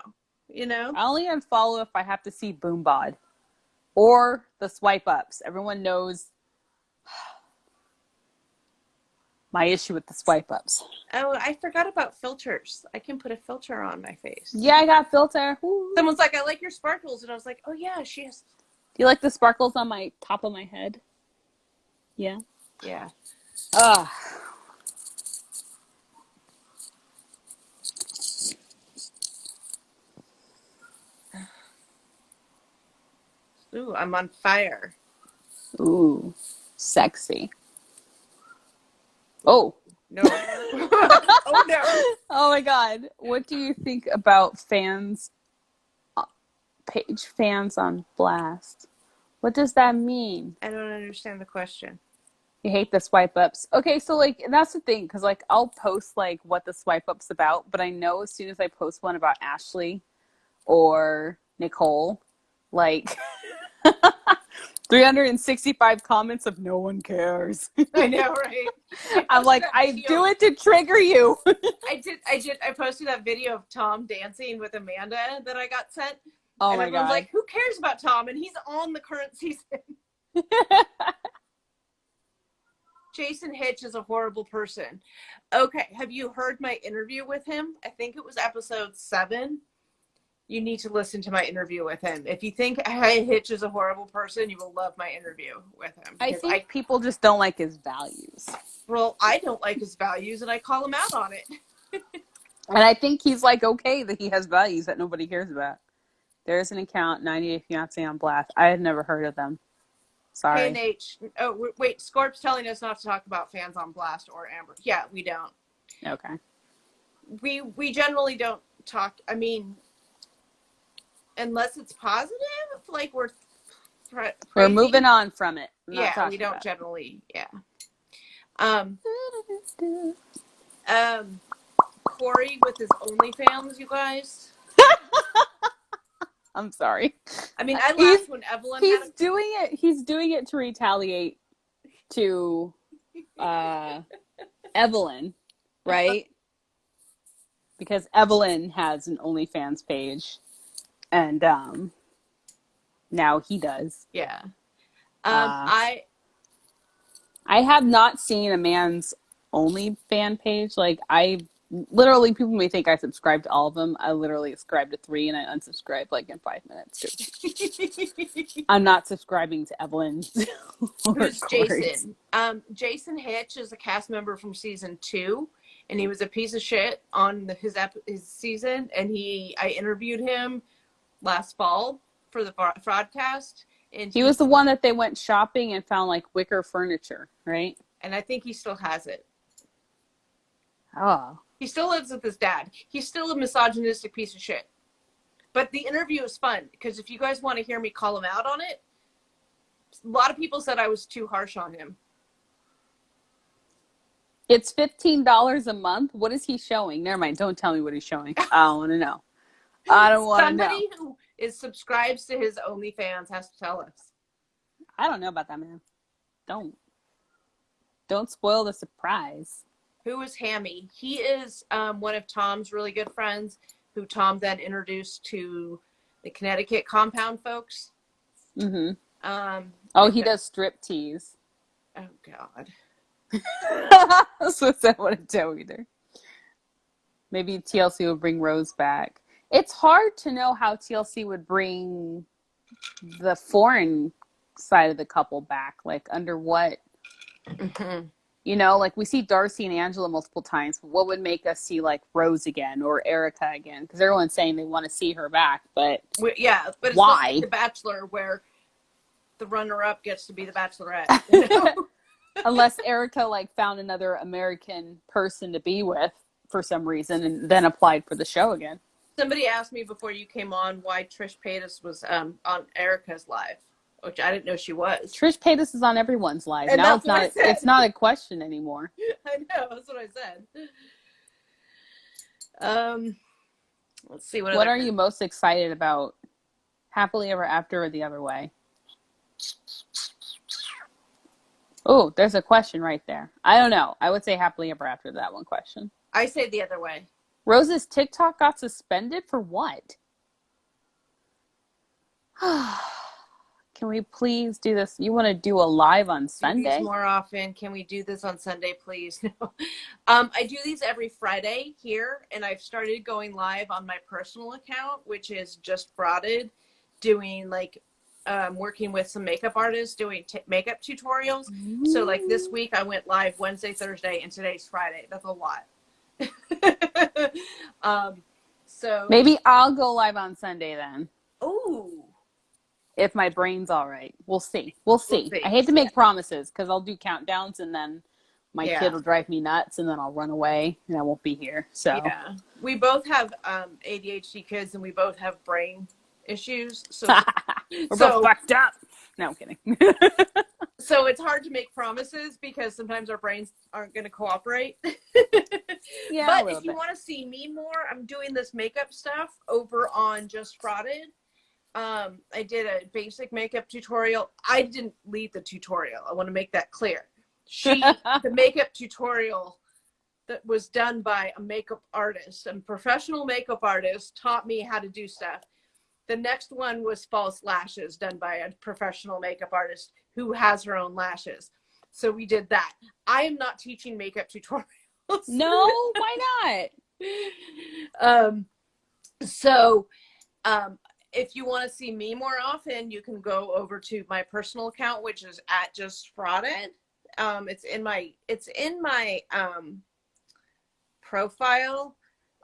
I only unfollow if I have to see Boom Bod or the swipe ups. Everyone knows my issue with the swipe ups. Oh, I forgot about filters. I can put a filter on my face. Yeah, I got a filter. Ooh. Someone's like, I like your sparkles. And I was like, oh, yeah, she has. Do you like the sparkles on my top of my head? Yeah. Yeah. Ugh. Ooh, I'm on fire. Ooh, sexy. Oh. No. Oh, no. Oh, my God. What do you think about page fans on blast? What does that mean? I don't understand the question. You hate the swipe ups. Okay, so that's the thing, because I'll post what the swipe up's about, but I know as soon as I post one about Ashley or Nicole, 365 comments of no one cares. I know, right? I'm like, I do it to trigger you. I posted that video of Tom dancing with Amanda that I got sent. Oh, and my everyone's God. like, who cares about Tom? And he's on the current season. Jason Hitch is a horrible person. Okay, have you heard my interview with him? I think it was episode 7. You need to listen to my interview with him. If you think Hitch is a horrible person, you will love my interview with him. I think people just don't like his values. Well, I don't like his values, and I call him out on it. And I think he's okay that he has values that nobody cares about. There's an account, 90 Day Fiancé on blast. I had never heard of them. Sorry. H. Oh, wait. Scorp's telling us not to talk about fans on blast or Amber. Yeah, we don't. Okay. We generally don't talk. I mean, unless it's positive, we're moving on from it. Yeah, we don't generally. Yeah. Corey with his OnlyFans, you guys. I'm sorry. I mean, I laughed when Evelyn. He's doing it to retaliate to Evelyn, right? Because Evelyn has an OnlyFans page, and now he does. Yeah. I have not seen a man's OnlyFans page. Literally, people may think I subscribe to all of them. I literally subscribe to 3 and I unsubscribe in 5 minutes. I'm not subscribing to Evelyn. Who's Jason? Jason Hitch is a cast member from season 2, and he was a piece of shit on his season. And I interviewed him last fall for the fraudcast, and He was the one that they went shopping and found like wicker furniture, right? and I think he still has it. Oh. He still lives with his dad. He's still a misogynistic piece of shit. But the interview was fun because if you guys want to hear me call him out on it, a lot of people said I was too harsh on him. It's $15 a month. What is he showing? Never mind. Don't tell me what he's showing. I don't want to know. I don't want to know. Somebody who subscribes to his OnlyFans has to tell us. I don't know about that, man. Don't spoil the surprise. Who is Hammy? He is one of Tom's really good friends who Tom then introduced to the Connecticut compound folks. Mm-hmm. Oh, he does strip tease. Oh, God. So I want to tell either. Maybe TLC would bring Rose back. It's hard to know how TLC would bring the foreign side of the couple back. Like, under what... Mm-hmm. You know, like we see Darcy and Angela multiple times. But what would make us see like Rose again or Erica again? Because everyone's saying they want to see her back, but but it's why? Not like The Bachelor, where the runner-up gets to be the Bachelorette. You know? Unless Erica like found another American person to be with for some reason and then applied for the show again. Somebody asked me before you came on why Trish Paytas was on Erica's live, which I didn't know she was. Trish Paytas is on everyone's live. And now it's not a question anymore. I know, that's what I said. Let's see what are you most excited about? Happily Ever After or The Other Way? Oh, there's a question right there. I don't know. I would say Happily Ever After that one question. I say The Other Way. Rose's TikTok got suspended for what? Can we please do this? You want to do a live on Sunday? More often. Can we do this on Sunday, please? No. I do these every Friday here, and I've started going live on my personal account, which is Just Frauded, doing like working with some makeup artists, doing makeup tutorials. Ooh. So like this week I went live Wednesday, Thursday, and today's Friday. That's a lot. So maybe I'll go live on Sunday then. Ooh. If my brain's all right. We'll see. I hate to make promises because I'll do countdowns and then my kid will drive me nuts and then I'll run away and I won't be here. So yeah, we both have ADHD kids and we both have brain issues. So we're both fucked up. No, I'm kidding. So it's hard to make promises because sometimes our brains aren't going to cooperate. Yeah, but if you want to see me more, I'm doing this makeup stuff over on Just Frauded. I did a basic makeup tutorial. I didn't lead the tutorial. I want to make that clear. The makeup tutorial that was done by a makeup artist, a professional makeup artist, taught me how to do stuff. The next one was false lashes done by a professional makeup artist who has her own lashes. So we did that. I am not teaching makeup tutorials. No, why not? If you want to see me more often, you can go over to my personal account, which is @justfrauded. It's in my profile.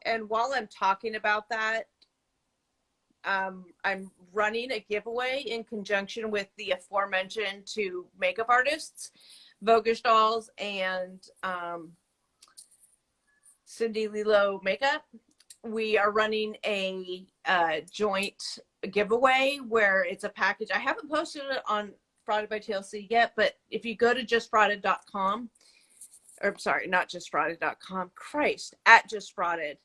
And while I'm talking about that, I'm running a giveaway in conjunction with the aforementioned two makeup artists, Voguish Dolls and Cindy Lilo Makeup. We are running a joint giveaway where it's a package. I haven't posted it on Frauded by TLC yet, but if you go to justfrauded.com, or sorry, not justfrauded.com, Christ, @justfrauded,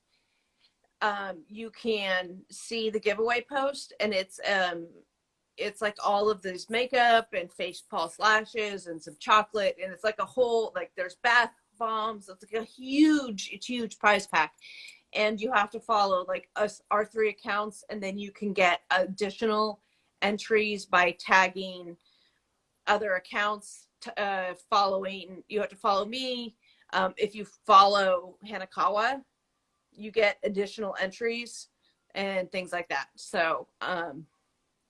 you can see the giveaway post, and it's like all of this makeup and face false lashes and some chocolate, and it's like a whole, like there's bath bombs. It's like a huge prize pack. And you have to follow like our 3 accounts, and then you can get additional entries by tagging other accounts. You have to follow me. If you follow Hanekawa, you get additional entries and things like that. So,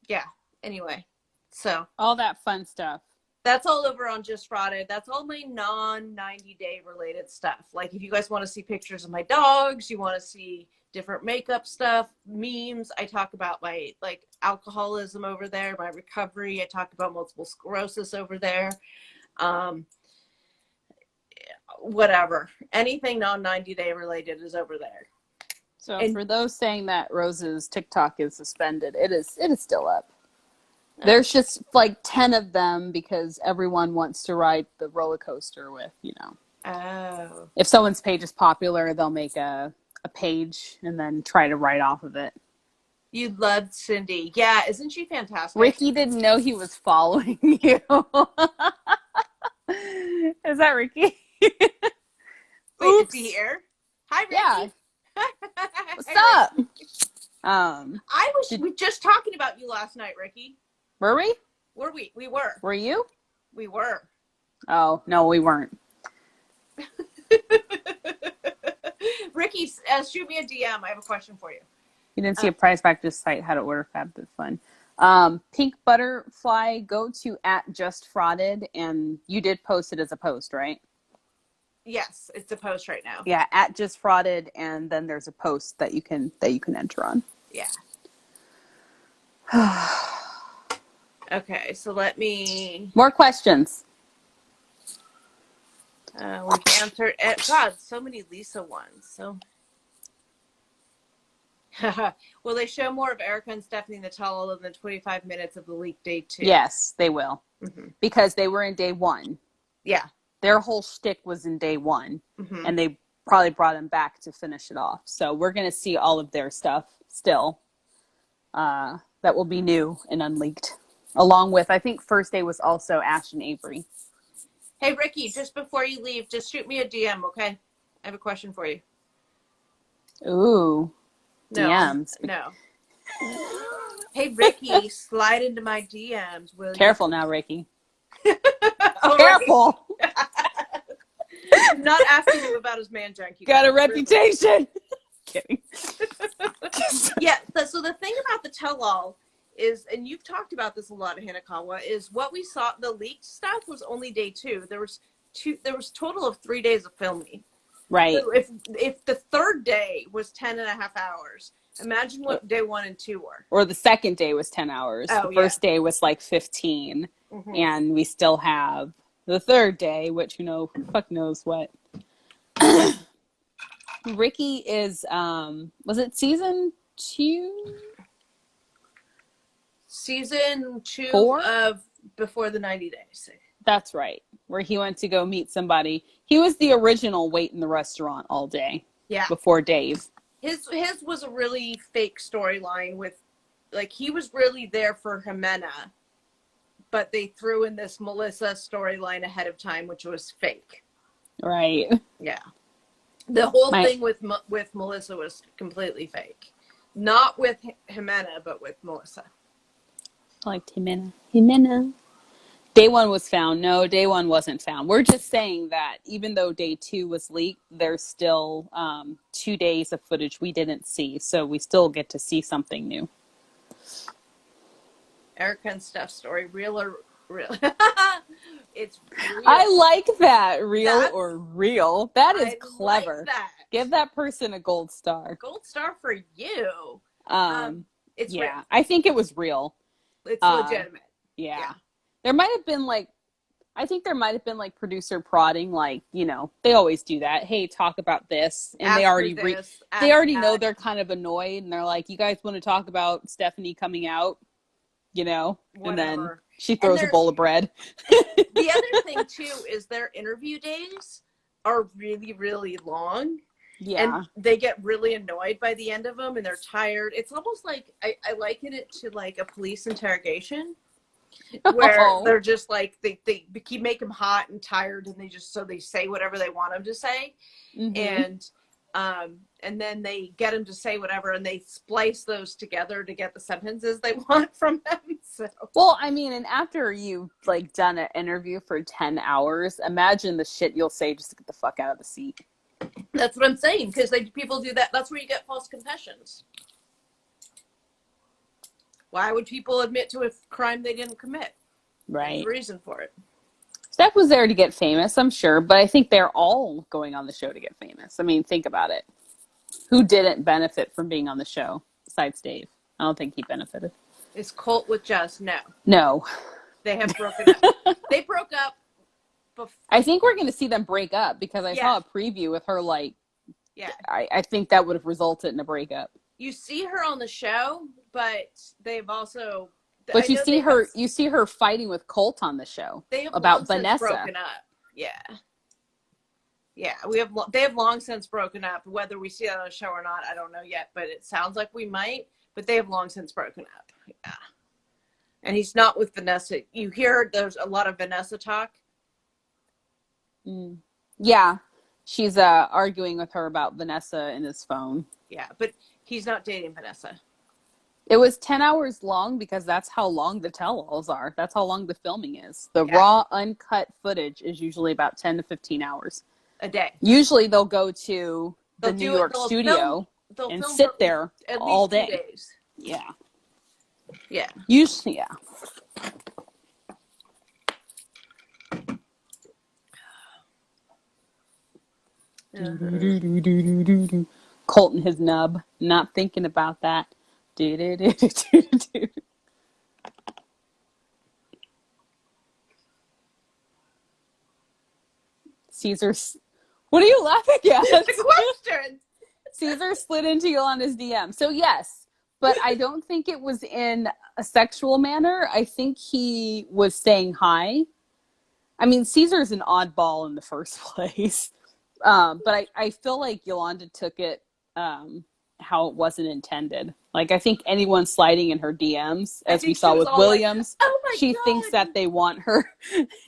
yeah. Anyway, so all that fun stuff. That's all over on Just Friday. That's all my non-90-day related stuff. Like if you guys want to see pictures of my dogs, you want to see different makeup stuff, memes, I talk about my like alcoholism over there, my recovery. I talk about multiple sclerosis over there. Whatever. Anything non-90-day related is over there. So And for those saying that Rose's TikTok is suspended, it is still up. There's just like 10 of them because everyone wants to ride the roller coaster with, oh, if someone's page is popular, they'll make a page and then try to write off of it. you loved Cindy. Yeah, isn't she fantastic? Ricky didn't know he was following you. Is that Ricky? Wait, is Oops. he here? Hi, Ricky. Yeah. What's up? I was we just talking about you last night, Ricky. Were we? Were we? We were. Were you? We were. Oh, no, we weren't. Ricky, shoot me a DM. I have a question for you. You didn't see a prize back this site, how to order fab. That's fun. Pink Butterfly, go to @justfrauded, and you did post it as a post, right? Yes, it's a post right now. Yeah, @justfrauded, and then there's a post that you can enter on. Yeah. Okay, so let me. More questions. We've answered. God, so many Lisa ones. So. Will they show more of Erica and Stephanie in the tell-all in the 25 minutes of the leak day 2? Yes, they will. Mm-hmm. Because they were in day 1. Yeah. Their whole shtick was in day 1. Mm-hmm. And they probably brought him back to finish it off. So we're going to see all of their stuff still. That will be new and unleaked. Along with, I think first day was also Ash and Avery. Hey, Ricky, just before you leave, just shoot me a DM, okay? I have a question for you. Ooh. No, DMs. No. Hey, Ricky, slide into my DMs, will you? Careful now, Ricky. Oh, Careful. I'm not asking him about his man junk. You Got a guys. reputation. Kidding. Yeah, so the thing about the tell-all is, and you've talked about this a lot, Hanekawa, is what we saw, the leaked stuff was only day 2. There was total of 3 days of filming. Right. So if the third day was 10 and a half hours, imagine what day 1 and 2 were. Or the second day was 10 hours. Oh, the first day was like 15. Mm-hmm. And we still have the third day, which, who fuck knows what. Ricky is, was it season 2? Season 2 4? of Before the 90 Days. That's right. Where he went to go meet somebody. He was the original wait in the restaurant all day. Yeah. Before Dave. His was a really fake storyline with, like, he was really there for Jimena, but they threw in this Melissa storyline ahead of time, which was fake. Right. Yeah. The whole thing with Melissa was completely fake. Not with Jimena, but with Melissa. I liked Jimena. Day 1 was found. No, day 1 wasn't found. We're just saying that even though day 2 was leaked, there's still 2 days of footage we didn't see. So we still get to see something new. Erica and Steph's story, real or real? It's real. I like that. Real. That is clever. Like that. Give that person a gold star. Gold star for you. It's yeah, real. I think it was real. It's legitimate. Yeah. There might have been like producer prodding, like, they always do that. Hey, talk about this. And they already know they're kind of annoyed and they're like, you guys want to talk about Stephanie coming out, and then she throws a bowl of bread. The other thing too is their interview days are really, really long. Yeah. And they get really annoyed by the end of them and they're tired. It's almost like, I liken it to like a police interrogation. Where they're just like they keep make them hot and tired, and they say whatever they want them to say, and then they get them to say whatever, and they splice those together to get the sentences they want from them. So. Well, I mean, and after you've like done an interview for 10 hours, imagine the shit you'll say just to get the fuck out of the seat. That's what I'm saying, because people do that. That's where you get false confessions. Why would people admit to a crime they didn't commit? Right. There's a reason for it. Depp was there to get famous, I'm sure, but I think they're all going on the show to get famous. I mean, think about it. Who didn't benefit from being on the show besides Dave? I don't think he benefited. Is Colt with Jess? No. No. They have broken up. They broke up before. I think we're going to see them break up because I Yeah. saw a preview with her, like, Yeah. I think that would have resulted in a breakup. You see her on the show, but they've also. But you see her fighting with Colt on the show they have about long since Vanessa. broken up. Yeah. Yeah, they have long since broken up. Whether we see that on the show or not, I don't know yet. But it sounds like we might. But they have long since broken up. Yeah, and he's not with Vanessa. You hear there's a lot of Vanessa talk. Yeah, she's arguing with her about Vanessa in his phone. Yeah, but he's not dating Vanessa. It was 10 hours long because that's how long the tell-alls are. That's how long the filming is. The Yeah. raw, uncut footage is usually about 10 to 15 hours. A day. Usually they'll go to the New York they'll studio they'll and film sit for there at all least 2 day. days. Yeah. Yeah. Usually, yeah. Colt and his nub. Not thinking about that. Caesar's. What are you laughing at? It's a question. Caesar slid into Yolanda's DM. So yes, but I don't think it was in a sexual manner. I think he was saying hi. I mean, Caesar's an oddball in the first place. But I feel like Yolanda took it how it wasn't intended. Like, I think anyone sliding in her DMs, as we saw with Williams, like, oh my she God. thinks that they want her.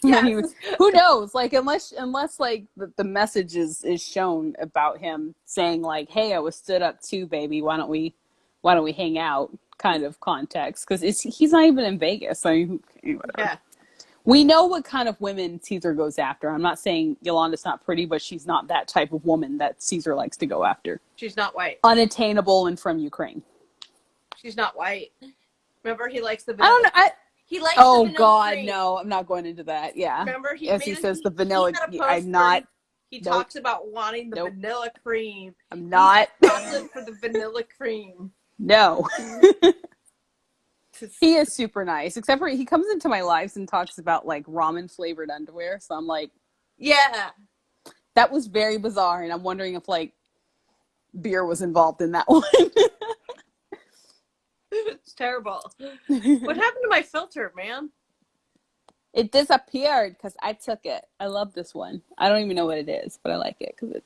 Yes. Who knows? Like, unless like the message is shown about him saying like, "Hey, I was stood up too, baby. Why don't we hang out?" Kind of context, because he's not even in Vegas. I mean, whatever. Yeah. We know what kind of women Caesar goes after. I'm not saying Yolanda's not pretty, but she's not that type of woman that Caesar likes to go after. She's not white. Unattainable and from Ukraine. She's not white. Remember, he likes the I don't know. he likes Oh the vanilla God, cream. no! I'm not going into that. Yeah. Remember, as he says, the vanilla. I'm not. He Nope. talks about wanting the Nope. vanilla cream. I'm not. Chocolate for the vanilla cream. No. He is super nice, except for he comes into my lives and talks about like ramen flavored underwear. So I'm like, Yeah. that was very bizarre, and I'm wondering if like beer was involved in that one. It's terrible. What happened to my filter, man? It disappeared because I took it. I love this one. I don't even know what it is, but I like it because it.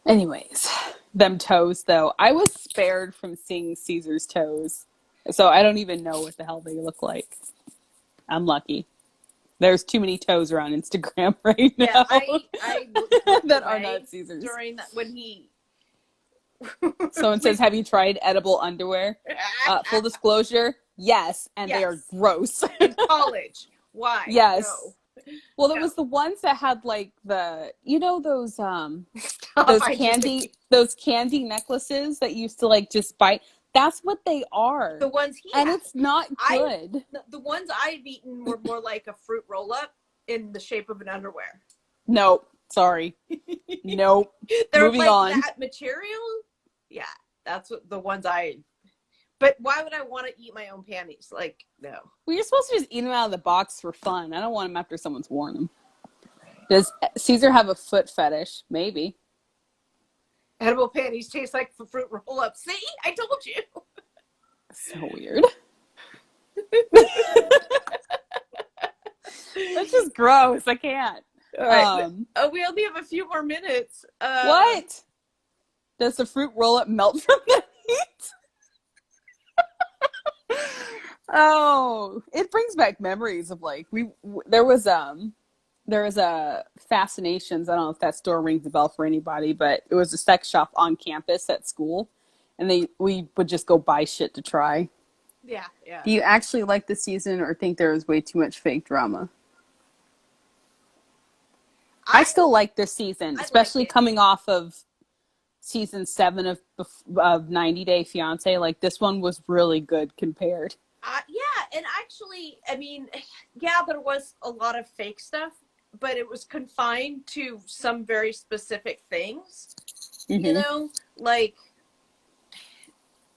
Anyways, them toes though. I was spared from seeing Caesar's toes, so I don't even know what the hell they look like. I'm lucky. There's too many toes around Instagram right now. Yeah, I looked that are away not Caesar's. during that when he. Someone says, "Have you tried edible underwear?" Full disclosure, yes, and they are Yes. gross. In college. Why? Yes. No. Well, there No. was the ones that had like those Stop, those I candy necklaces that used to like just bite. That's what they are. the ones he And had. it's not good. The ones I've eaten were more like a fruit roll up in the shape of an underwear. Nope. Sorry. Nope. They're Moving like on. that material. Yeah, that's what the ones I. But why would I want to eat my own panties? Like, no. Well, you're supposed to just eat them out of the box for fun. I don't want them after someone's worn them. Does Caesar have a foot fetish? Maybe. Edible panties taste like fruit roll up. See, I told you. So weird. That's just gross. I can't. All right. We only have a few more minutes. What? Does the fruit roll up melt from the heat? Oh, it brings back memories of like there was a Fascinations. I don't know if that store rings a bell for anybody, but it was a sex shop on campus at school, and we would just go buy shit to try. Yeah, yeah. Do you actually like the season, or think there was way too much fake drama? I still like this season, especially coming off of season 7 of 90 Day Fiance. Like, this one was really good compared. Yeah, and actually, I mean, yeah, there was a lot of fake stuff, but it was confined to some very specific things. You know, like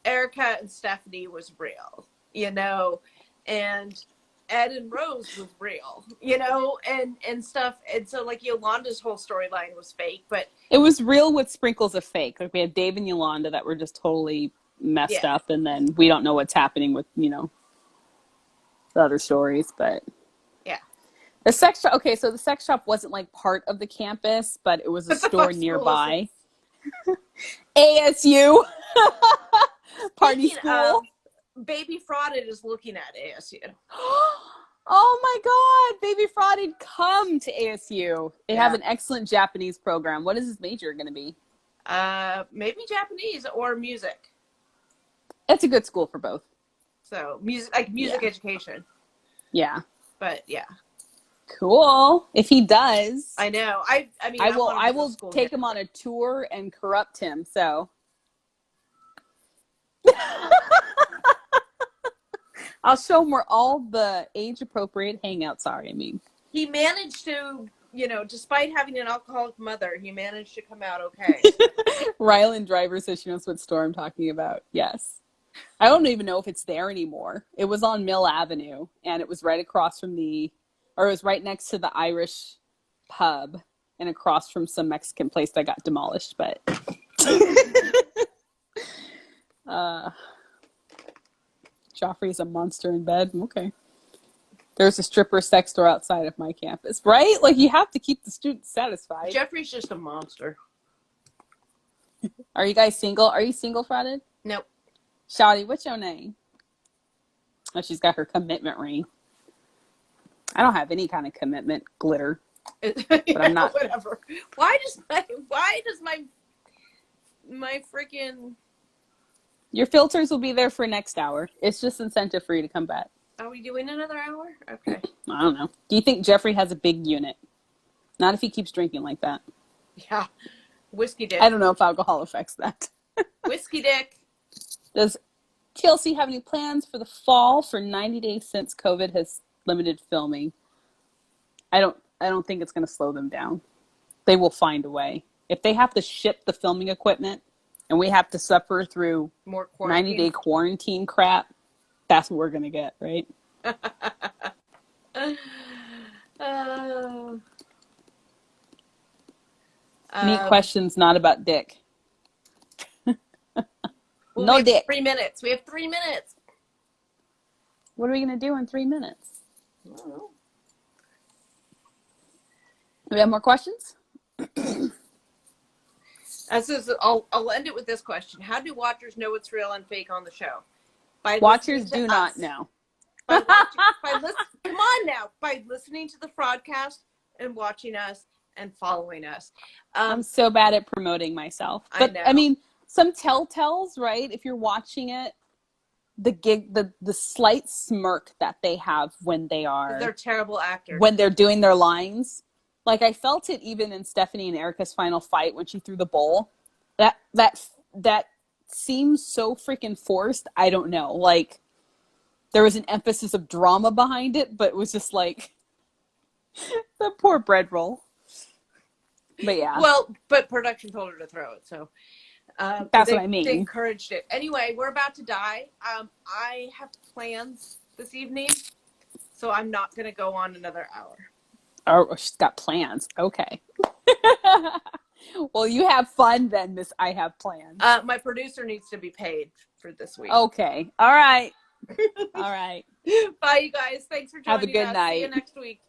Erica and Stephanie was real, you know, and Ed and Rose was real, you know, and stuff. And so like Yolanda's whole storyline was fake, but It was real with sprinkles of fake. Like we had Dave and Yolanda that were just totally messed up, and then we don't know what's happening with, you know, the other stories, but yeah. the sex shop. Okay, so the sex shop wasn't like part of the campus, but it was a store nearby. ASU party Speaking school. of, Baby Frauded is looking at ASU. Oh my God, Baby Frauded, come to ASU. They have an excellent Japanese program. What is his major going to be? Maybe Japanese or music. It's a good school for both. So music education. Yeah. But yeah. Cool. If he does, I know. I mean, I will take him on a tour and corrupt him. So I'll show him where all the age appropriate hangouts are. I mean, he managed to, you know, despite having an alcoholic mother, he managed to come out okay. Rylan Driver says she knows what store I'm talking about. Yes. I don't even know if it's there anymore. It was on Mill Avenue, and it was right across from it was right next to the Irish pub and across from some Mexican place that got demolished, but Joffrey's a monster in bed. Okay. There's a stripper sex store outside of my campus, right? Like, you have to keep the students satisfied. Jeffrey's just a monster. Are you guys single? Are you single, Freddy? Nope. Shawty, what's your name? Oh, she's got her commitment ring. I don't have any kind of commitment glitter, but I'm not. Whatever. Why does my freaking... Your filters will be there for next hour. It's just incentive for you to come back. Are we doing another hour? Okay. I don't know. Do you think Jeffrey has a big unit? Not if he keeps drinking like that. Yeah. Whiskey dick. I don't know if alcohol affects that. Whiskey dick. Does TLC have any plans for the fall for 90 days since COVID has limited filming? I don't think it's going to slow them down. They will find a way. If they have to ship the filming equipment and we have to suffer through more 90-day quarantine crap, that's what we're going to get, right? Neat questions, not about dick. Well, No we have dick. 3 minutes. We have 3 minutes. What are we going to do in 3 minutes? I don't know. Do we have more questions? I'll end it with this question. How do watchers know what's real and fake on the show? By Watchers do us. not know. Come on now. By listening to the broadcast and watching us and following us. I'm so bad at promoting myself. But I know. I mean, some telltales, right? If you're watching it, the slight smirk that they have when they're terrible actors. When they're doing their lines. Like, I felt it even in Stephanie and Erica's final fight when she threw the bowl. That seems so freaking forced. I don't know. Like, there was an emphasis of drama behind it, but it was just like the poor bread roll. But yeah. Well, but production told her to throw it, so that's what I mean. They encouraged it. Anyway, we're about to die. I have plans this evening, so I'm not going to go on another hour. Oh, she's got plans. Okay. Well, you have fun then, Miss I Have Plans. My producer needs to be paid for this week. Okay. All right. All right. Bye, you guys. Thanks for joining us. Have a good night. See you next week.